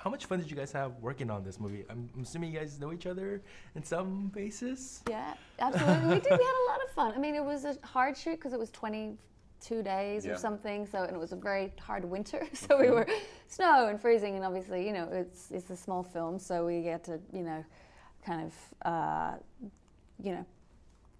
how much fun did you guys have working on this movie? I'm assuming you guys know each other in some basis? Yeah, absolutely. We did. We had a lot of fun. I mean, it was a hard shoot because it was 22 days or something. So, and it was a very hard winter. So we were snow and freezing, and obviously, it's a small film, so we get to, kind of,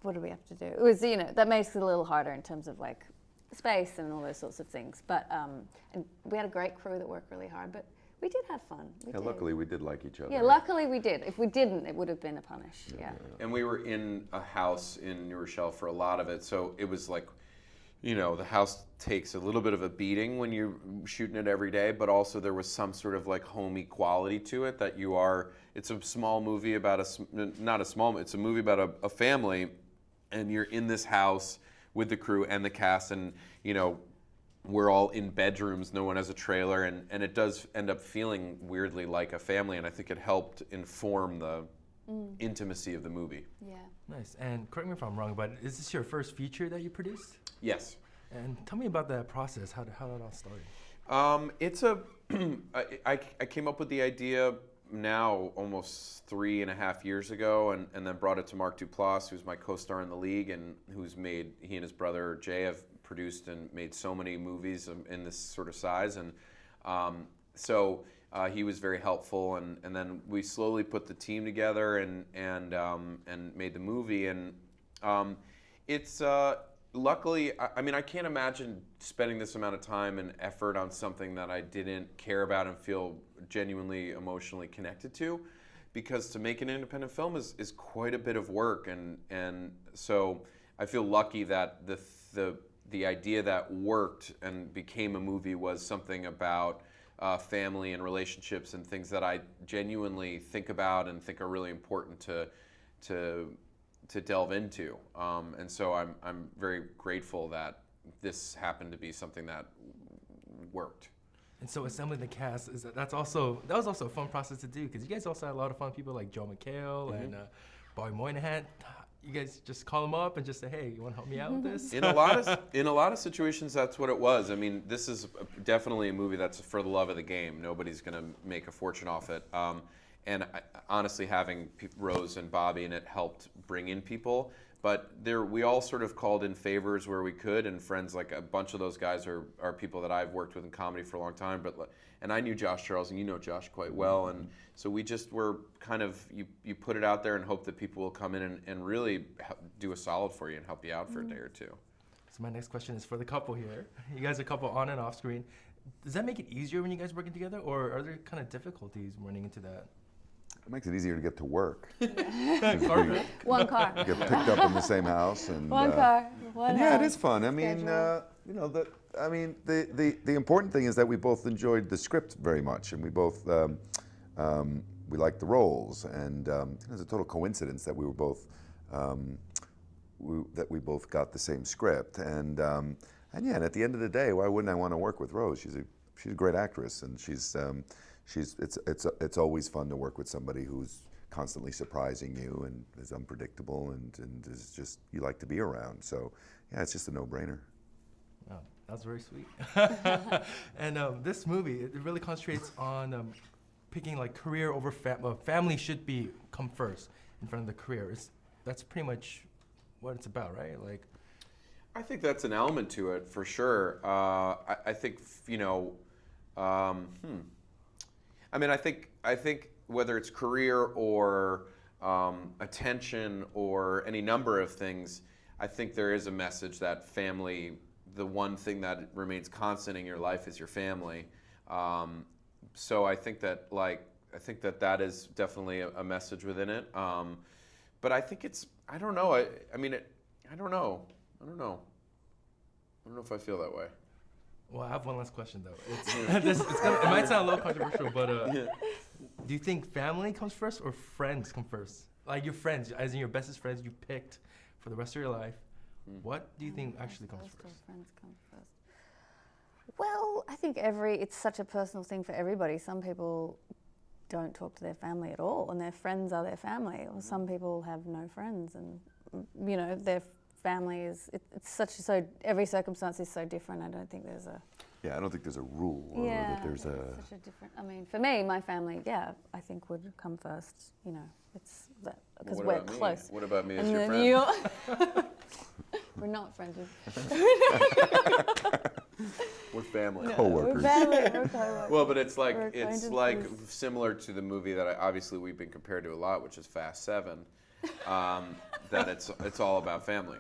what do we have to do? It was, that makes it a little harder in terms of like space and all those sorts of things. But and we had a great crew that worked really hard, but we did have fun. Luckily we did like each other. Yeah, luckily we did. If we didn't, it would have been a punish. Yeah. And we were in a house in New Rochelle for a lot of it, so it was like, the house takes a little bit of a beating when you're shooting it every day, but also there was some sort of like homey quality to it that it's a small movie about it's a movie about a family, and you're in this house with the crew and the cast, and we're all in bedrooms, no one has a trailer, and it does end up feeling weirdly like a family, and I think it helped inform the intimacy of the movie. Yeah. Nice. And correct me if I'm wrong, but is this your first feature that you produced? Yes. And tell me about that process, how that all started. I came up with the idea now almost 3.5 years ago, and then brought it to Mark Duplass, who's my co-star in The League, and he and his brother Jay have produced and made so many movies in this sort of size, and so he was very helpful, and then we slowly put the team together and made the movie, and it's luckily, I can't imagine spending this amount of time and effort on something that I didn't care about and feel genuinely emotionally connected to, because to make an independent film is quite a bit of work, and so I feel lucky that the idea that worked and became a movie was something about family and relationships and things that I genuinely think about and think are really important to delve into, and so I'm very grateful that this happened to be something that worked. And so assembling the cast that was also a fun process to do, because you guys also had a lot of fun people like Joe McHale and Bobby Moynihan. You guys just call them up and just say, "Hey, you want to help me out with this?" In a lot of situations, that's what it was. I mean, this is definitely a movie that's for the love of the game. Nobody's going to make a fortune off it. And honestly, having Rose and Bobby in it helped bring in people. But we all sort of called in favors where we could, and friends, like a bunch of those guys are people that I've worked with in comedy for a long time. And I knew Josh Charles, and you know Josh quite well, and so we just were kind of, you put it out there and hope that people will come in and really do a solid for you and help you out for a day or two. So my next question is for the couple here. You guys are a couple on and off screen. Does that make it easier when you guys are working together, or are there kind of difficulties running into that? It makes it easier to get to work. One car. Get picked up in the same house, and one car. One yeah, house. it is fun. I mean, the important thing is that we both enjoyed the script very much, and we both we liked the roles, and it was a total coincidence that we both got the same script, and yeah, and at the end of the day, why wouldn't I want to work with Rose? She's a great actress, and it's always fun to work with somebody who's constantly surprising you and is unpredictable and is just, you like to be around. So yeah, it's just a no-brainer. Wow, that's very sweet. And this movie, it really concentrates on picking like career over family should come first in front of the career. That's pretty much what it's about, right? Like, I think that's an element to it for sure. I think I think whether it's career or attention or any number of things, I think there is a message that family, the one thing that remains constant in your life is your family. So I think that that is definitely a message within it. But I think I don't know. I don't know if I feel that way. Well, I have one last question though. It might sound a little controversial, but do you think family comes first or friends come first? Like your friends, as in your bestest friends you picked for the rest of your life. What do you think actually comes first? Friends come first. Well, I think it's such a personal thing for everybody. Some people don't talk to their family at all, and their friends are their family. Or some people have no friends, and their family is. Every circumstance is so different. I don't think there's a. Yeah, I don't think there's a rule or that there's a. Such a different. I mean, for me, my family, I think would come first. You know, it's that because we're close. What about me as And your then friend? We're not friends. We're family. Co-workers. We're family. We're co-workers. Well, but it's like acquaintances. similar to the movie that obviously we've been compared to a lot, which is Fast 7. That it's all about family.